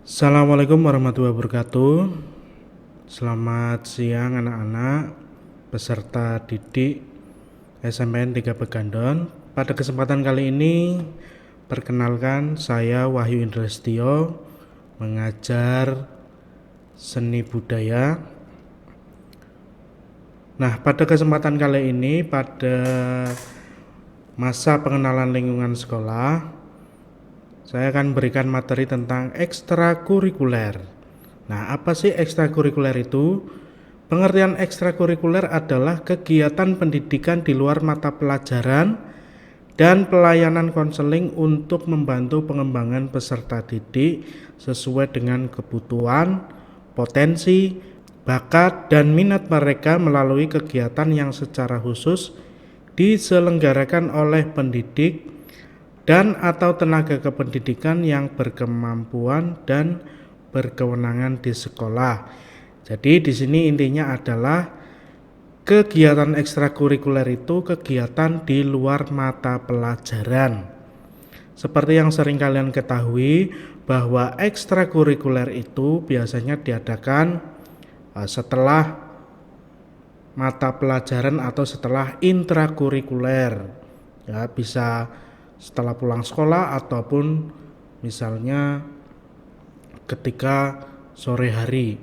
Assalamualaikum warahmatullahi wabarakatuh. Selamat siang anak-anak peserta didik SMPN 3 Pegandon. Pada kesempatan kali ini perkenalkan, saya Wahyu Indrastio, mengajar seni budaya. Nah, pada kesempatan kali ini pada masa pengenalan lingkungan sekolah, saya akan berikan materi tentang ekstrakurikuler. Nah, apa sih ekstrakurikuler itu? Pengertian ekstrakurikuler adalah kegiatan pendidikan di luar mata pelajaran dan pelayanan konseling untuk membantu pengembangan peserta didik sesuai dengan kebutuhan, potensi, bakat, dan minat mereka melalui kegiatan yang secara khusus diselenggarakan oleh pendidik dan atau tenaga kependidikan yang berkemampuan dan berkewenangan di sekolah. Jadi di sini intinya adalah kegiatan ekstrakurikuler itu kegiatan di luar mata pelajaran. Seperti yang sering kalian ketahui bahwa ekstrakurikuler itu biasanya diadakan setelah mata pelajaran atau setelah intrakurikuler. Ya, bisa setelah pulang sekolah ataupun misalnya ketika sore hari.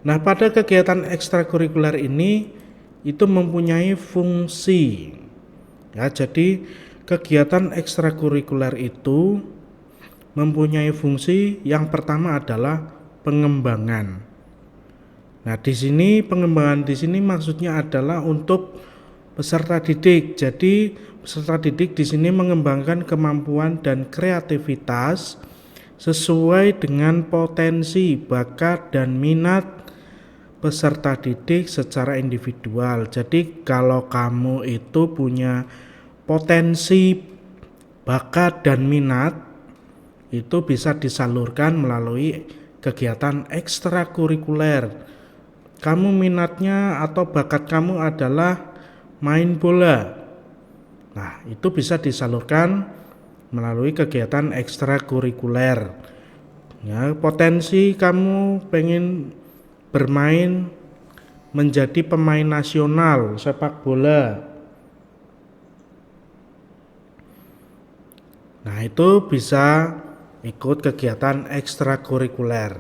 Nah, pada kegiatan ekstrakurikuler ini itu mempunyai fungsi. Ya, jadi kegiatan ekstrakurikuler itu mempunyai fungsi yang pertama adalah pengembangan. Nah, di sini pengembangan di sini maksudnya adalah untuk peserta didik. Jadi peserta didik di sini mengembangkan kemampuan dan kreativitas sesuai dengan potensi, bakat, dan minat peserta didik secara individual. Jadi kalau kamu itu punya potensi, bakat, dan minat, itu bisa disalurkan melalui kegiatan ekstrakurikuler. Kamu minatnya atau bakat kamu adalah main bola. Nah, itu bisa disalurkan melalui kegiatan ekstrakurikuler. Ya, potensi kamu pengen bermain menjadi pemain nasional sepak bola. Nah, itu bisa ikut kegiatan ekstrakurikuler.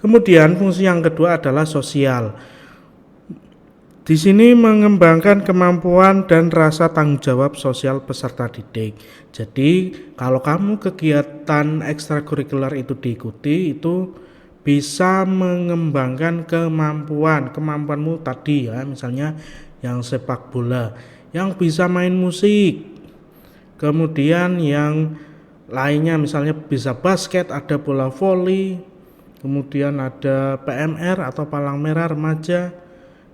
Kemudian fungsi yang kedua adalah sosial. Di sini mengembangkan kemampuan dan rasa tanggung jawab sosial peserta didik. Jadi kalau kamu kegiatan ekstrakurikuler itu diikuti, itu bisa mengembangkan kemampuanmu tadi ya, misalnya yang sepak bola, yang bisa main musik. Kemudian yang lainnya misalnya bisa basket, ada bola voli, kemudian ada PMR atau palang merah remaja,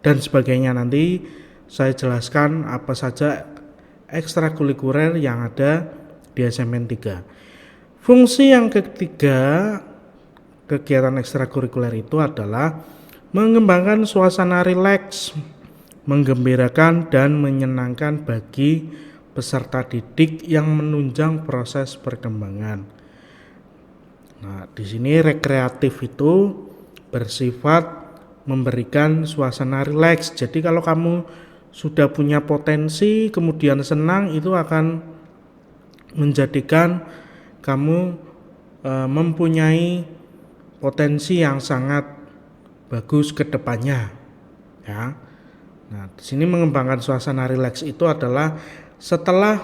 dan sebagainya. Nanti saya jelaskan apa saja ekstrakurikuler yang ada di SMPN 3. Fungsi yang ketiga kegiatan ekstrakurikuler itu adalah mengembangkan suasana rileks, menggembirakan dan menyenangkan bagi peserta didik yang menunjang proses perkembangan. Nah, di sini rekreatif itu bersifat memberikan suasana rileks. Jadi kalau kamu sudah punya potensi kemudian senang, itu akan menjadikan kamu mempunyai potensi yang sangat bagus ke depannya ya. Nah, di sini mengembangkan suasana rileks itu adalah setelah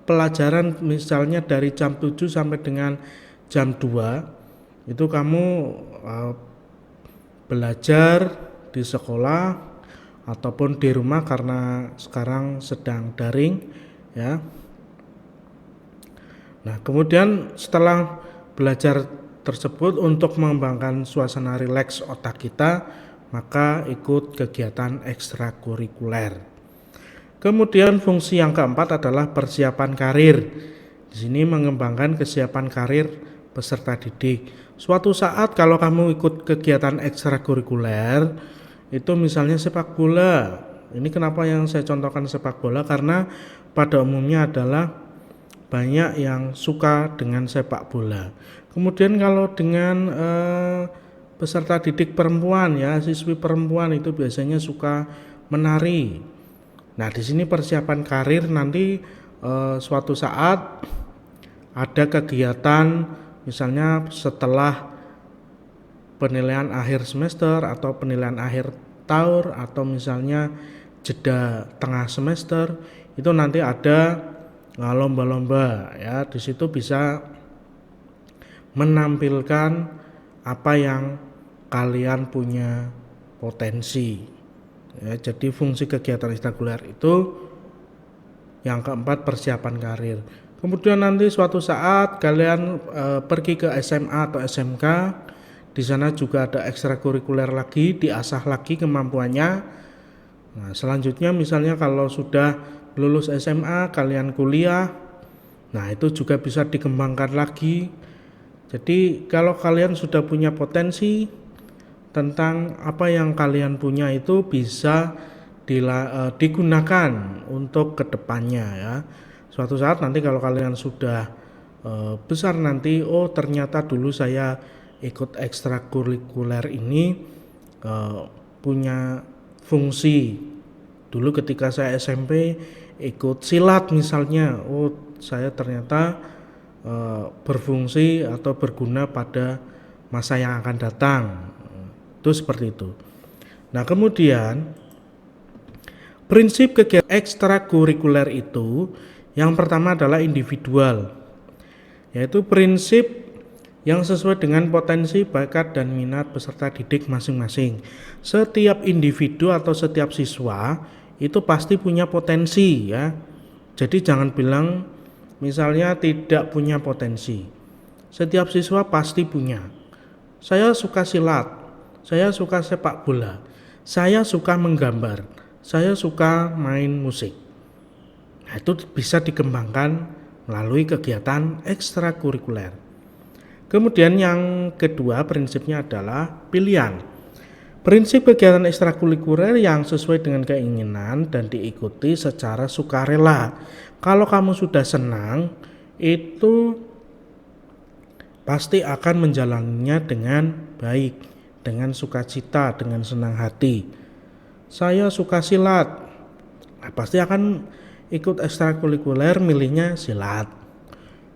pelajaran misalnya dari jam 7 sampai dengan jam 2 itu kamu belajar di sekolah ataupun di rumah karena sekarang sedang daring ya. Nah, kemudian setelah belajar tersebut untuk mengembangkan suasana rileks otak kita, maka ikut kegiatan ekstrakurikuler. Kemudian fungsi yang keempat adalah persiapan karir. Di sini mengembangkan kesiapan karir peserta didik. Suatu saat kalau kamu ikut kegiatan ekstrakurikuler, itu misalnya sepak bola. Ini kenapa yang saya contohkan sepak bola, karena pada umumnya adalah banyak yang suka dengan sepak bola. Kemudian kalau dengan peserta didik perempuan ya, siswi perempuan itu biasanya suka menari. Nah, di sini persiapan karir nanti suatu saat ada kegiatan misalnya setelah penilaian akhir semester atau penilaian akhir tahun atau misalnya jeda tengah semester, itu nanti ada lomba-lomba ya. Di situ bisa menampilkan apa yang kalian punya potensi ya. Jadi fungsi kegiatan ekstrakurikuler itu yang keempat, persiapan karir. Kemudian nanti suatu saat kalian pergi ke SMA atau SMK, di sana juga ada ekstrakurikuler lagi, diasah lagi kemampuannya. Nah, selanjutnya misalnya kalau sudah lulus SMA, kalian kuliah, nah itu juga bisa dikembangkan lagi. Jadi kalau kalian sudah punya potensi tentang apa yang kalian punya, itu bisa digunakan untuk kedepannya ya. Suatu saat nanti kalau kalian sudah besar nanti, oh ternyata dulu saya ikut ekstrakurikuler ini punya fungsi. Dulu ketika saya SMP ikut silat misalnya, oh saya ternyata berfungsi atau berguna pada masa yang akan datang. Itu seperti itu. Nah, kemudian prinsip kegiatan ekstrakurikuler itu yang pertama adalah individual, yaitu prinsip yang sesuai dengan potensi, bakat, dan minat peserta didik masing-masing. Setiap individu atau setiap siswa itu pasti punya potensi ya. Jadi jangan bilang misalnya tidak punya potensi. Setiap siswa pasti punya. Saya suka silat, saya suka sepak bola, saya suka menggambar, saya suka main musik. Nah, itu bisa dikembangkan melalui kegiatan ekstrakurikuler. Kemudian yang kedua prinsipnya adalah pilihan. Prinsip kegiatan ekstrakurikuler yang sesuai dengan keinginan dan diikuti secara sukarela. Kalau kamu sudah senang, itu pasti akan menjalaninya dengan baik, dengan sukacita, dengan senang hati. Saya suka silat, nah, pasti akan ikut ekstrakurikuler, milihnya silat.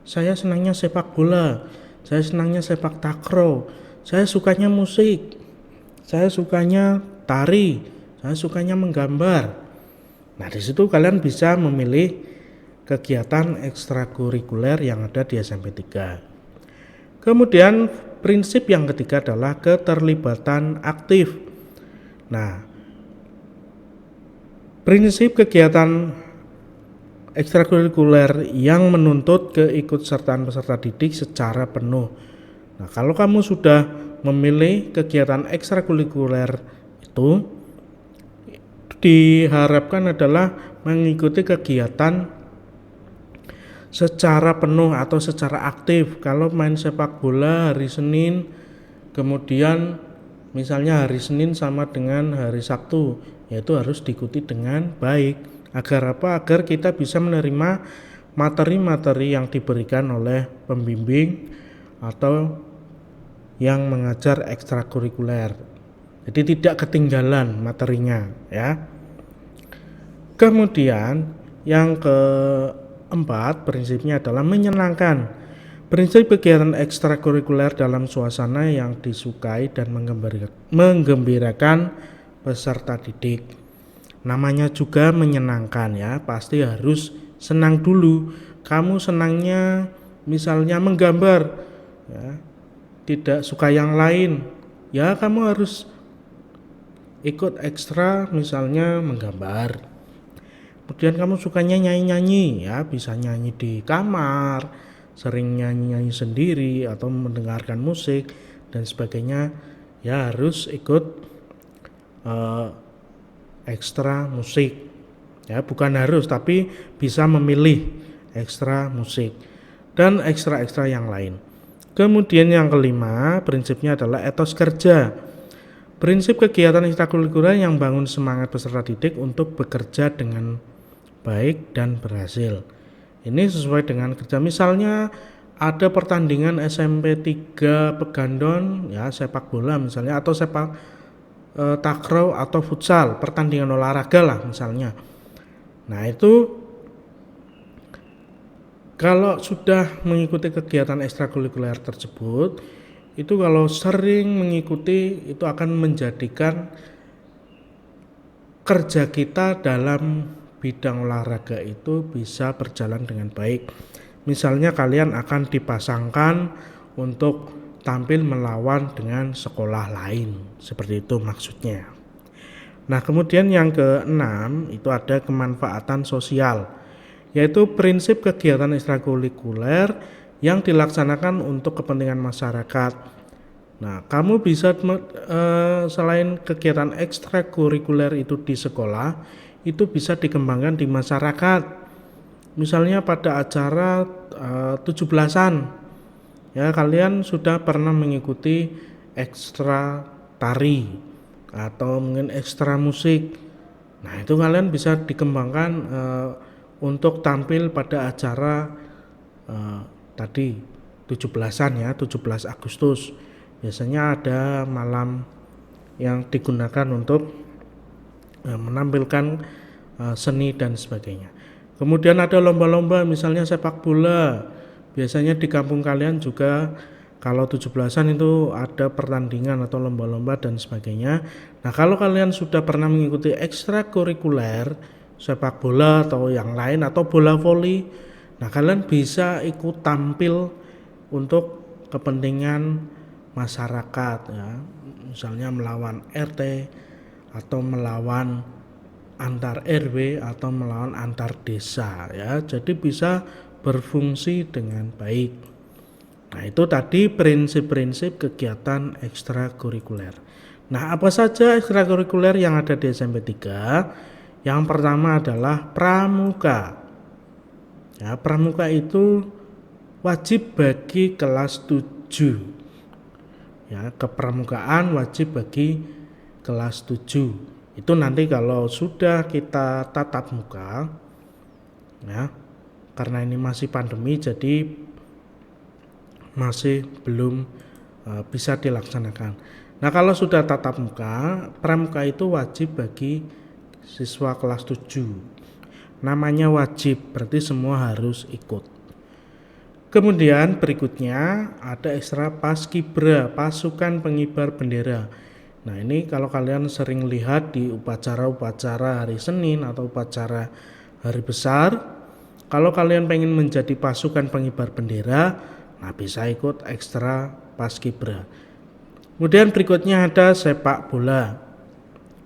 Saya senangnya sepak bola, saya senangnya sepak takraw, saya sukanya musik, saya sukanya tari, saya sukanya menggambar. Nah, di situ kalian bisa memilih kegiatan ekstrakurikuler yang ada di SMP 3. Kemudian prinsip yang ketiga adalah keterlibatan aktif. Nah, prinsip kegiatan ekstrakurikuler yang menuntut keikutsertaan peserta didik secara penuh. Nah, kalau kamu sudah memilih kegiatan ekstrakurikuler itu, diharapkan adalah mengikuti kegiatan secara penuh atau secara aktif. Kalau main sepak bola hari Senin, kemudian misalnya hari Senin sama dengan hari Sabtu, yaitu harus diikuti dengan baik. Agar apa? Agar kita bisa menerima materi-materi yang diberikan oleh pembimbing atau yang mengajar ekstrakurikuler. Jadi tidak ketinggalan materinya ya. Kemudian yang keempat prinsipnya adalah menyenangkan. Prinsip kegiatan ekstrakurikuler dalam suasana yang disukai dan menggembirakan peserta didik. Namanya juga menyenangkan ya, pasti harus senang dulu. Kamu senangnya misalnya menggambar ya, tidak suka yang lain, ya kamu harus ikut ekstra misalnya menggambar. Kemudian kamu sukanya nyanyi-nyanyi ya, bisa nyanyi di kamar, sering nyanyi-nyanyi sendiri atau mendengarkan musik dan sebagainya, ya harus ikut ekstra musik ya, bukan harus tapi bisa memilih ekstra musik dan ekstra-ekstra yang lain. Kemudian yang kelima prinsipnya adalah etos kerja. Prinsip kegiatan ekstrakurikuler yang bangun semangat peserta didik untuk bekerja dengan baik dan berhasil. Ini sesuai dengan kerja. Misalnya ada pertandingan SMP 3 Pegandon ya, sepak bola misalnya, atau sepak takraw atau futsal, pertandingan olahraga lah misalnya. Nah itu kalau sudah mengikuti kegiatan ekstrakurikuler tersebut, itu kalau sering mengikuti itu akan menjadikan kerja kita dalam bidang olahraga itu bisa berjalan dengan baik. Misalnya kalian akan dipasangkan untuk tampil melawan dengan sekolah lain, seperti itu maksudnya. Nah kemudian yang keenam itu ada kemanfaatan sosial, yaitu prinsip kegiatan ekstrakurikuler yang dilaksanakan untuk kepentingan masyarakat. Nah kamu bisa selain kegiatan ekstrakurikuler itu di sekolah, itu bisa dikembangkan di masyarakat. Misalnya pada acara 17-an ya, kalian sudah pernah mengikuti ekstra tari atau mungkin ekstra musik. Nah itu kalian bisa dikembangkan untuk tampil pada acara tadi 17-an ya, 17 Agustus. Biasanya ada malam yang digunakan untuk menampilkan seni dan sebagainya. Kemudian ada lomba-lomba misalnya sepak bola. Biasanya di kampung kalian juga kalau 17-an itu ada pertandingan atau lomba-lomba dan sebagainya. Nah kalau kalian sudah pernah mengikuti ekstrakurikuler sepak bola atau yang lain atau bola voli, nah kalian bisa ikut tampil untuk kepentingan masyarakat ya. Misalnya melawan RT atau melawan antar RW atau melawan antar desa ya. Jadi bisa berfungsi dengan baik. Nah, itu tadi prinsip-prinsip kegiatan ekstrakurikuler. Nah, apa saja ekstrakurikuler yang ada di SMP 3? Yang pertama adalah pramuka. Ya, pramuka itu wajib bagi kelas 7. Ya, kepramukaan wajib bagi kelas 7. Itu nanti kalau sudah kita tatap muka ya, karena ini masih pandemi jadi masih belum bisa dilaksanakan. Nah kalau sudah tatap muka, pramuka itu wajib bagi siswa kelas 7. Namanya wajib, berarti semua harus ikut. Kemudian berikutnya ada ekstra paskibra, pasukan pengibar bendera. Nah ini kalau kalian sering lihat di upacara-upacara hari Senin atau upacara hari besar, kalau kalian pengen menjadi pasukan pengibar bendera, nah bisa ikut ekstra paskibra. Kemudian berikutnya ada sepak bola.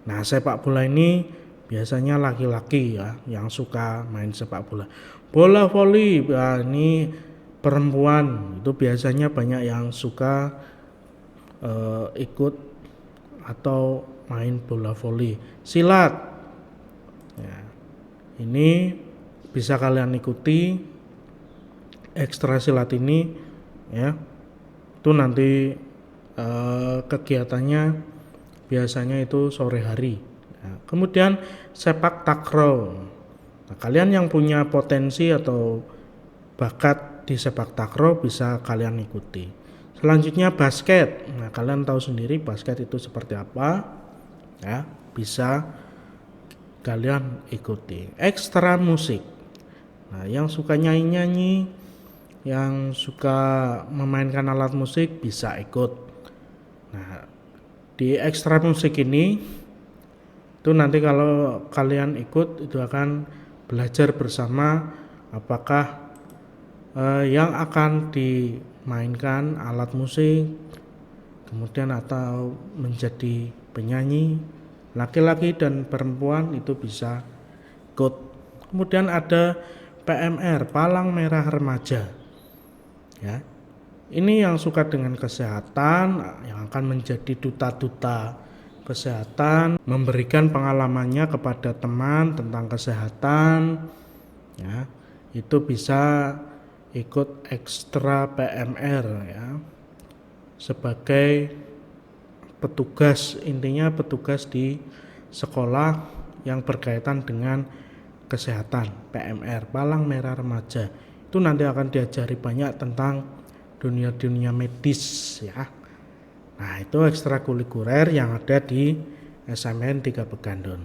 Nah sepak bola ini biasanya laki-laki ya yang suka main sepak bola. Bola voli, ya ini perempuan itu biasanya banyak yang suka ikut atau main bola voli. Silat ya, ini bisa kalian ikuti ekstra silat ini ya. Itu nanti kegiatannya biasanya itu sore hari ya. Kemudian sepak takraw. Nah, kalian yang punya potensi atau bakat di sepak takraw bisa kalian ikuti. Selanjutnya basket. Nah, kalian tahu sendiri basket itu seperti apa ya, bisa kalian ikuti. Ekstra musik. Nah, yang suka nyanyi-nyanyi, yang suka memainkan alat musik bisa ikut. Nah, di ekstra musik ini itu nanti kalau kalian ikut itu akan belajar bersama apakah yang akan dimainkan alat musik, kemudian atau menjadi penyanyi, laki-laki dan perempuan itu bisa ikut. Kemudian ada PMR, Palang Merah Remaja ya. Ini yang suka dengan kesehatan, yang akan menjadi duta-duta kesehatan, memberikan pengalamannya kepada teman tentang kesehatan ya. Itu bisa ikut ekstra PMR ya, sebagai petugas, intinya petugas di sekolah yang berkaitan dengan Kesehatan PMR, Palang Merah Remaja. Itu nanti akan diajari banyak tentang dunia medis ya. Nah, itu ekstrakurikuler yang ada di SMN 3 Pegandun.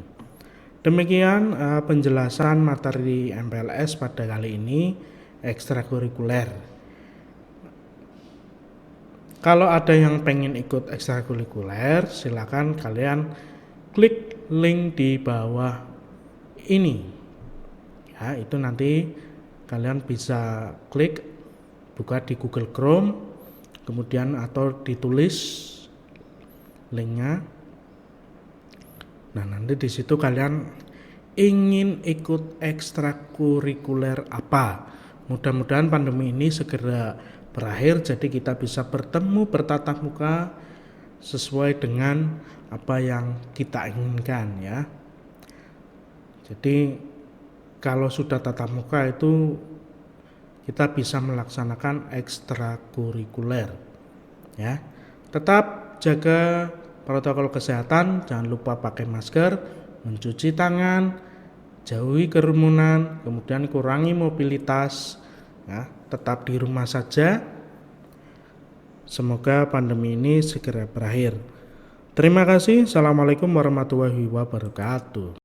Demikian penjelasan materi MPLS pada kali ini, ekstrakurikuler. Kalau ada yang pengen ikut ekstrakurikuler, silakan kalian klik link di bawah ini. Ya, itu nanti kalian bisa klik, buka di Google Chrome, kemudian atau ditulis linknya. Nah, nanti di situ kalian ingin ikut ekstrakurikuler apa. Mudah-mudahan pandemi ini segera berakhir, jadi kita bisa bertemu bertatap muka sesuai dengan apa yang kita inginkan ya. Jadi kalau sudah tatap muka itu kita bisa melaksanakan ekstrakurikuler ya. Tetap jaga protokol kesehatan, jangan lupa pakai masker, mencuci tangan, jauhi kerumunan, kemudian kurangi mobilitas ya. Tetap di rumah saja. Semoga pandemi ini segera berakhir. Terima kasih. Assalamualaikum warahmatullahi wabarakatuh.